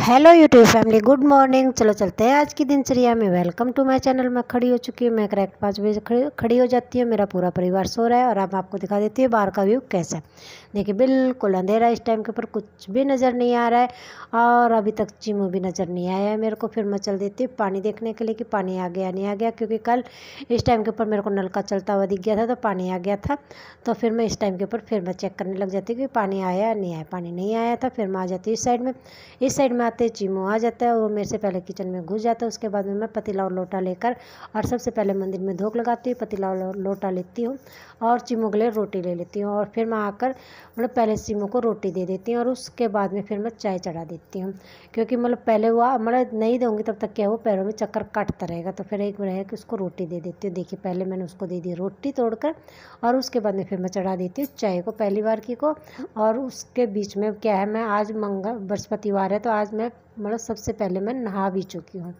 Hello YouTube family, good morning. चलो चलते हैं आज की दिनचर्या में। Welcome to my channel. मैं खड़ी हो चुकी हूँ। मैं करेक्ट 5 बजे खड़ी हो जाती हूँ। मेरा पूरा परिवार सो रहा है और अब आपको दिखा देती हूँ बाहर का व्यू कैसा है। देखिए बिल्कुल अंधेरा, इस टाइम के ऊपर कुछ भी नज़र नहीं आ रहा है और अभी तक चिमू भी नज़र नहीं आया है मेरे को। फिर मैं चल देती हूँ पानी देखने के लिए कि पानी आ गया नहीं आ गया, क्योंकि कल इस टाइम के ऊपर मेरे को नलका चलता हुआ दिख गया था तो पानी आ गया था। तो फिर मैं इस टाइम के ऊपर फिर मैं चेक करने लग जाती हूँ कि पानी आया नहीं आया। पानी नहीं आया था, फिर मैं आ जाती हूँ इस साइड में आते चिमू आ जाता है। वो मेरे से पहले किचन में घुस जाता है। उसके बाद में मैं पतीला और लोटा लेकर और सबसे पहले मंदिर में धूप लगाती हूँ, पतीला और लोटा लेती हूँ और चिमू के लिए रोटी ले लेती हूँ। और फिर मैं आकर पहले चिमू को रोटी दे देती हूँ और उसके बाद में फिर मैं चाय चढ़ा देती हूँ, क्योंकि पहले वो नहीं दूँगी तब तक क्या वो पैरों में चक्कर काटता रहेगा। तो फिर एक बार है कि उसको रोटी दे देती हूँ। देखिए पहले मैंने उसको दे दी रोटी तोड़कर और उसके बाद में फिर मैं चढ़ा देती हूँ चाय को पहली बार की को। और उसके बीच में क्या है, मैं आज बृहस्पतिवार है तो आज मैं सबसे पहले मैं नहा भी चुकी हूँ।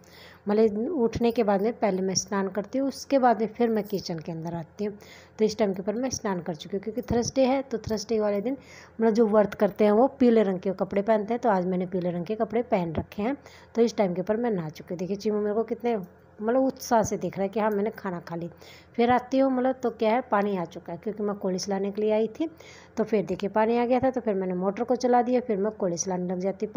उठने के बाद में पहले मैं स्नान करती हूँ, उसके बाद में फिर मैं किचन के अंदर आती हूँ। तो इस टाइम के ऊपर मैं स्नान कर चुकी हूँ, क्योंकि थर्सडे है तो थर्सडे वाले दिन जो व्रत करते हैं वो पीले रंग के कपड़े पहनते हैं। तो आज मैंने पीले रंग के कपड़े पहन रखे हैं। तो इस टाइम के ऊपर मैं नहा चुकी हूँ। देखिए चिमू मेरे को कितने उत्साह से दिख रहा है कि हाँ मैंने खाना खा ली। फिर आती हूँ तो क्या है, पानी आ चुका है, क्योंकि मैं कोली लाने के लिए आई थी। तो फिर देखिए पानी आ गया था तो फिर मैंने मोटर को चला दिया। फिर मैं कोली लाने लग जाती।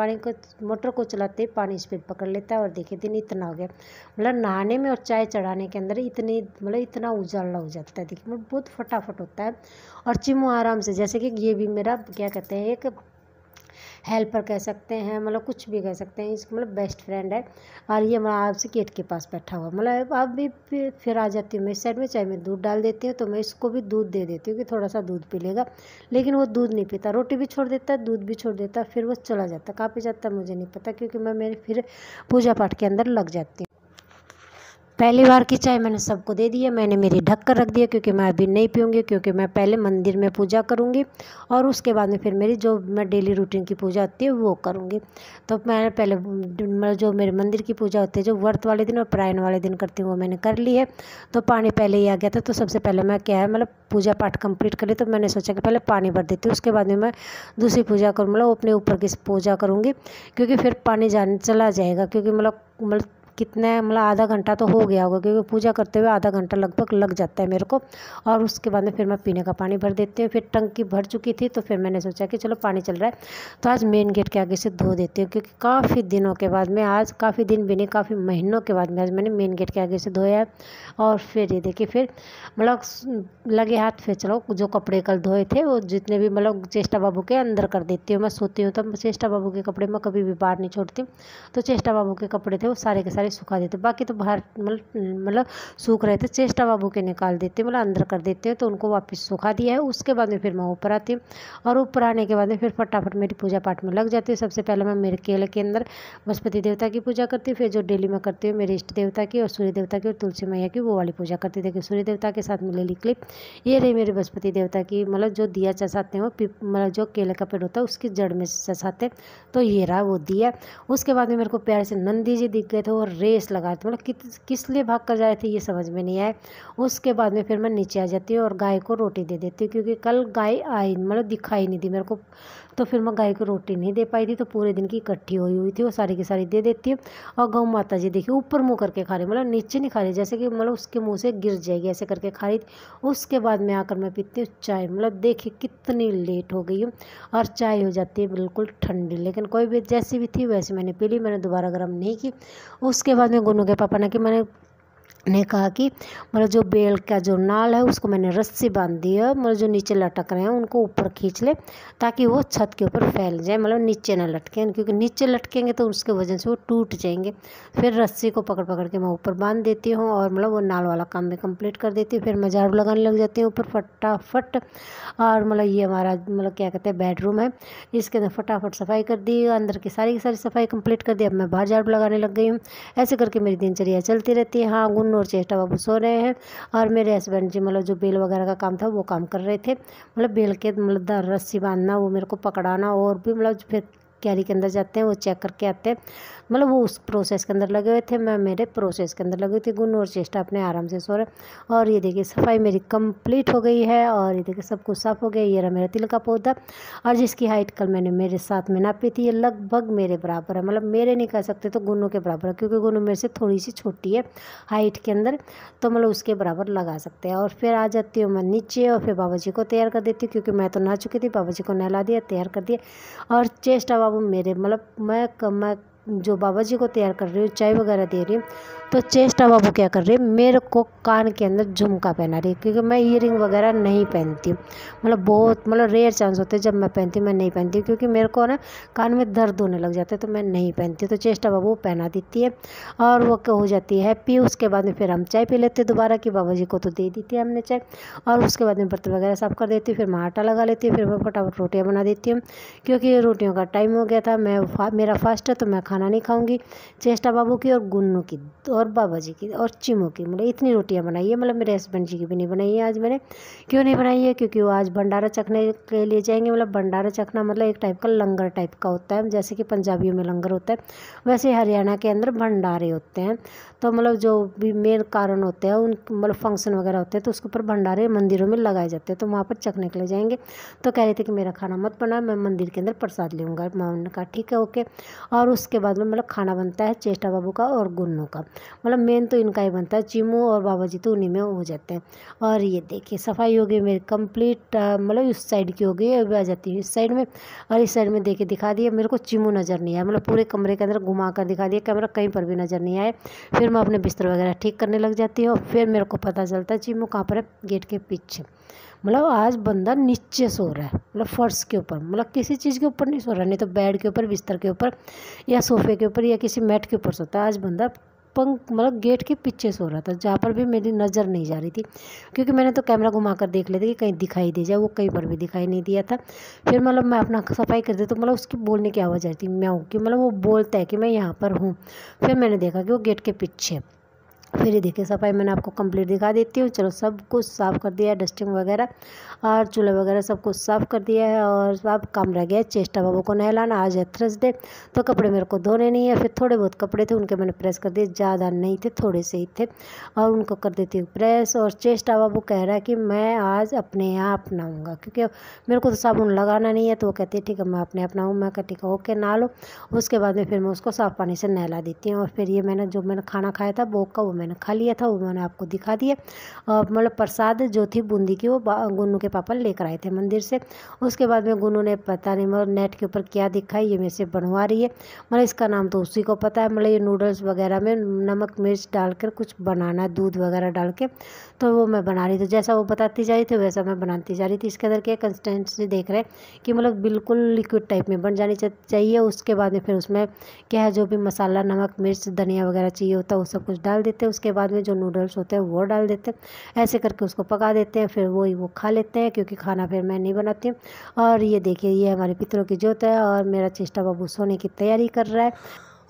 मोटर को चलाते ही पानी स्पीड पकड़ लेता है और देखिए दिन इतना हो गया। नहाने में और चाय चढ़ाने के अंदर इतना उजाला हो जाता है। देखिए बहुत फटाफट होता है। और चिमू आराम से, जैसे कि ये भी मेरा क्या कहते हैं एक हेल्पर कह सकते हैं, कुछ भी कह सकते हैं। इसका बेस्ट फ्रेंड है। और ये आपसे गेट के पास बैठा हुआ अब भी फिर आ जाती हूँ मैं इस साइड में। चाय में दूध डाल देती हूँ तो मैं इसको भी दूध दे देती हूँ कि थोड़ा सा दूध पी लेगा, लेकिन वो दूध नहीं पीता। रोटी भी छोड़ देता है, दूध भी छोड़ देता है, फिर वो चला जाता है। कहाँ पे जाता है मुझे नहीं पता, क्योंकि मैं मेरे फिर पूजा पाठ के अंदर लग जाती हूँ। पहली बार की चाय मैंने सबको दे दी है। मैंने मेरी ढक कर रख दिया, क्योंकि मैं अभी नहीं पीऊँगी, क्योंकि मैं पहले मंदिर में पूजा करूँगी और उसके बाद में फिर मेरी जो मैं डेली रूटीन की पूजा होती है वो करूँगी। तो मैंने पहले जो मेरे मंदिर की पूजा होती है, जो व्रत वाले दिन और प्रायण वाले दिन करती हूँ, वो मैंने कर ली है। तो पानी पहले ही आ गया था। तो सबसे पहले मैं क्या है पूजा पाठ कंप्लीट कर ली। तो मैंने सोचा कि पहले पानी भर देती हूँ, उसके बाद में मैं दूसरी पूजा करूँ, अपने ऊपर की पूजा करूँगी, क्योंकि फिर पानी चला जाएगा। क्योंकि कितने आधा घंटा तो हो गया होगा, क्योंकि पूजा करते हुए आधा घंटा लगभग लग जाता है मेरे को। और उसके बाद में फिर मैं पीने का पानी भर देती हूँ। फिर टंकी भर चुकी थी तो फिर मैंने सोचा कि चलो पानी चल रहा है तो आज मेन गेट के आगे से धो देती हूँ, क्योंकि काफ़ी दिनों के बाद में, आज काफ़ी दिन भी नहीं काफ़ी महीनों के बाद में आज मैंने मेन गेट के आगे से धोया है। और फिर ये देखिए फिर लगे हाथ फिर चलो जो कपड़े कल धोए थे वो जितने भी चेष्टा बाबू के अंदर कर देती हूँ। मैं सोती हूँ तो चेष्टा बाबू के कपड़े मैं कभी भी बाहर नहीं छोड़ती। तो चेष्टा बाबू के कपड़े थे वो सारे के सारे सुखा देते, बाकी तो बाहर सूख रहे थे। चेष्टा बाबू के निकाल देते अंदर कर देते हैं, तो उनको वापस सुखा दिया है। उसके बाद में फिर मैं ऊपर आती हूँ और ऊपर आने के बाद में फिर फटाफट मेरी पूजा पाठ में लग जाती है। सबसे पहले मैं मेरे केले के अंदर बृहस्पति देवता की पूजा करती हूँ। फिर जो डेली मैं करती हूँ मेरे इष्ट देवता की और सूर्य देवता की और तुलसी मैया की, वो वाली पूजा करती। देखिए सूर्य देवता के साथ में ले ली क्लिप। ये रही मेरे बृहस्पति देवता की, जो दिया चसाते हैं वो जो केले का पेड़ होता है उसकी जड़ में चसाते हैं। तो ये रहा वो दिया। उसके बाद में मेरे को प्यारे से नंदी जी दिख गए थे और रेस लगा थे। किस लिए भाग कर जा रहे थे ये समझ में नहीं आया। उसके बाद में फिर मैं नीचे आ जाती हूँ और गाय को रोटी दे देती हूँ, क्योंकि कल गाय आई दिखाई नहीं दी मेरे को। तो फिर मैं गाय को रोटी नहीं दे पाई थी, तो पूरे दिन की इकट्ठी हुई थी वो सारी की सारी दे देती हूँ। और गौ माता जी देखिए ऊपर मुँह करके खा रही, नीचे नहीं खा रही, जैसे कि उसके मुँह से गिर जाएगी ऐसे करके खा रही थी। उसके बाद में आकर मैं पीती हूँ चाय। देखिए कितनी लेट हो गई हूँ और चाय हो जाती है बिल्कुल ठंडी, लेकिन कोई भी जैसी भी थी वैसे मैंने पी ली, मैंने दोबारा गर्म नहीं की। उसके बाद में गोनू के पापा ने कहा कि जो बेल का जो नाल है उसको मैंने रस्सी बांध दी है, जो नीचे लटक रहे हैं उनको ऊपर खींच ले, ताकि वो छत के ऊपर फैल जाए, नीचे ना लटकें, क्योंकि नीचे लटकेंगे तो उसके वजह से वो टूट जाएंगे। फिर रस्सी को पकड़ पकड़ के मैं ऊपर बांध देती हूँ और वो नाल वाला काम मैं कंप्लीट कर देती हूँ। फिर मैं झाड़ू लगाने लग जाती हूँ ऊपर फटाफट। और ये हमारा क्या कहते हैं बेडरूम है, इसके अंदर फटाफट सफाई कर दी, अंदर की सारी सफाई कंप्लीट कर दी। अब मैं बाहर झाड़ू लगाने लग गई हूँ। ऐसे करके मेरी दिनचर्या चलती रहती है। हाँ गुन्नू और चेष्टा बाबू सो रहे हैं और मेरे हस्बैंड जी जो बेल वगैरह का काम था वो काम कर रहे थे। बेल के रस्सी बांधना, वो मेरे को पकड़ाना और भी फिर क्यारी के अंदर जाते हैं, वो चेक करके आते हैं। मतलब वो उस प्रोसेस के अंदर लगे हुए थे, मैं मेरे प्रोसेस के अंदर लगी हुई थी। गुन्नू और चेष्टा अपने आराम से सो रहे। और ये देखिए सफाई मेरी कंप्लीट हो गई है और ये देखिए सब कुछ साफ़ हो गया। ये रहा मेरा तिल का पौधा और जिसकी हाइट कल मैंने मेरे साथ में नापी थी, ये लगभग मेरे बराबर है। मतलब मेरे नहीं कह सकते तो गुन्नू के बराबर है, क्योंकि गुन्नू मेरे से थोड़ी सी छोटी है हाइट के अंदर, तो मतलब उसके बराबर लगा सकते हैं। और फिर आ जाती हूँ मैं नीचे और फिर बाबा जी को तैयार कर देती हूँ, क्योंकि मैं तो नहा चुकी थी। बाबा जी को नहला दिया, तैयार कर दिया। और चेष्टा बाबू मेरे मतलब मैं जो बाबा जी को तैयार कर रही हूँ, चाय वगैरह दे रही हूँ, तो चेष्टा बाबू क्या कर रही है, मेरे को कान के अंदर झुमका पहना रही है, क्योंकि मैं ईयरिंग वगैरह नहीं पहनती हूँ। मतलब बहुत रेयर चांस होते हैं जब मैं पहनती हूँ, मैं नहीं पहनती हूँ, क्योंकि मेरे को ना कान में दर्द होने लग जाता है, तो मैं नहीं पहनती। तो चेष्टा बाबू पहना देती है और वो हो जाती है हैप्पी। उसके बाद में फिर हम चाय पी लेते हैं दोबारा, कि बाबा जी को तो दे दी थी हमने चाय। और उसके बाद में बर्तन वगैरह साफ़ कर देती हूँ, फिर मैं आटा लगा लेती हूँ, फिर मैं फटाफट रोटियाँ बना देती हूँ, क्योंकि रोटियों का टाइम हो गया था। मेरा फास्ट है तो मैं खाना नहीं खाऊंगी। चेष्टा बाबू की और गुन्नू की और बाबा जी की और चिमू की, मतलब इतनी रोटियां बनाई है। मतलब मेरे हस्बैंड जी की भी नहीं बनाई है आज मैंने। क्यों नहीं बनाई है, क्योंकि वो आज भंडारा चखने के लिए जाएंगे। मतलब भंडारा चखना मतलब एक टाइप का लंगर टाइप का होता है, जैसे कि पंजाबियों में लंगर होता है, वैसे हरियाणा के अंदर भंडारे होते हैं। तो मतलब जो भी मेन कारण होते हैं उन मतलब फंक्शन वगैरह होते हैं, तो उसके ऊपर भंडारे मंदिरों में लगाए जाते हैं, तो वहाँ पर चखने के लिए जाएंगे। तो कह रहे थे कि मेरा खाना मत बना, मैं मंदिर के अंदर प्रसाद लूँगा। मैंने कहा ठीक है ओके। और उसके बाद में मतलब खाना बनता है चेष्टा बाबू का और गुन्नू का। मतलब मेन तो इनका ही बनता है, चिमू और बाबा जी तो उन्हीं में हो जाते हैं। और ये देखिए सफाई हो गई मेरी कंप्लीट। मतलब इस साइड की हो गई, अभी आ जाती है इस साइड में। और इस साइड में देखिए दिखा दिया, मेरे को चिमू नज़र नहीं आया। मतलब पूरे कमरे के अंदर घुमा कर दिखा दिया, कैमरा कहीं पर भी नज़र नहीं आए। फिर मैं अपने बिस्तर वगैरह ठीक करने लग जाती हूँ। फिर मेरे को पता चलता है चिमू कहाँ पर है, गेट के पीछे। मतलब आज बंदा नीचे सो रहा है, मतलब फर्श के ऊपर, मतलब किसी चीज़ के ऊपर नहीं सो रहा, नहीं तो बेड के ऊपर, बिस्तर के ऊपर या सोफे के ऊपर या किसी मैट के ऊपर सोता है। आज बंदा मतलब गेट के पीछे सो रहा था, जहाँ पर भी मेरी नज़र नहीं जा रही थी, क्योंकि मैंने तो कैमरा घुमा कर देख लेते कि कहीं दिखाई दे जाए, वो कहीं पर भी दिखाई नहीं दिया था। फिर मतलब मैं अपना सफाई कर दी तो मतलब उसकी बोलने की आवाज़ आई थी, मैं हूँ कि मतलब वो बोलता है कि मैं यहाँ पर हूँ। फिर मैंने देखा कि वो गेट के पीछे। फिर ये देखिए सफाई मैंने आपको कंप्लीट दिखा देती हूँ। चलो सब कुछ साफ़ कर दिया है, डस्टिंग वगैरह और चूल्हा वगैरह सब कुछ साफ़ कर दिया है। और अब काम रह गया है चेष्टा बाबू को नहलाना। आज है थर्सडे, तो कपड़े मेरे को धोने नहीं है। फिर थोड़े बहुत कपड़े थे उनके मैंने प्रेस कर दिए, ज़्यादा नहीं थे, थोड़े से ही थे, और उनको कर देती हूँ प्रेस। और चेष्टा बाबू कह रहा है कि मैं आज अपने आप नहाऊँगा, क्योंकि मेरे को तो साबुन लगाना नहीं है। तो वो कहती है ठीक है मैं अपने आप नहाऊँ। मैं कहती ठीक है ओके नहा लो। उसके बाद में फिर मैं उसको साफ़ पानी से नहला देती हूँ। और फिर ये मैंने खाना खाया था भोग का, वो मैंने खा लिया था, वो मैंने आपको दिखा दिया। और मतलब प्रसाद जो थी बूंदी की, वो गुन्नू के पापा लेकर आए थे मंदिर से। उसके बाद में गुन्नू ने पता नहीं मतलब नेट के ऊपर क्या दिखा है, ये मेरे से बनवा रही है। मतलब इसका नाम तो उसी को पता है। मतलब ये नूडल्स वगैरह में नमक मिर्च डालकर कुछ बनाना है, दूध वगैरह डाल के, तो वो मैं बना रही थी। जैसा वो बताती जा रही थी वैसा मैं बनाती जा रही थी। इसके अंदर क्या कंसिस्टेंसी देख रहे हैं कि मतलब बिल्कुल लिक्विड टाइप में बन जानी चाहिए। उसके बाद में फिर उसमें क्या है, जो भी मसाला नमक मिर्च धनिया वगैरह चाहिए होता है वो सब कुछ डाल देते हैं। उसके बाद में जो नूडल्स होते हैं वो डाल देते हैं, ऐसे करके उसको पका देते हैं। फिर वो खा लेते हैं, क्योंकि खाना फिर मैं नहीं बनाती हूँ। और ये देखिए ये हमारे पितरों की जोत है और मेरा चेष्टा बाबू सोने की तैयारी कर रहा है।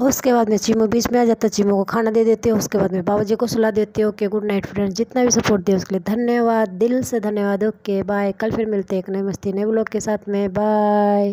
उसके बाद में चीमू बीच में आ जाता है, चीमू को खाना दे देते हो। उसके बाद में बाबा जी को सुला देते हो। ओके गुड नाइट फ्रेंड्स, जितना भी सपोर्ट दिया उसके लिए धन्यवाद, दिल से धन्यवाद। ओके बाय, कल फिर मिलते हैं एक नई मस्ती नए व्लॉग के साथ में। बाय।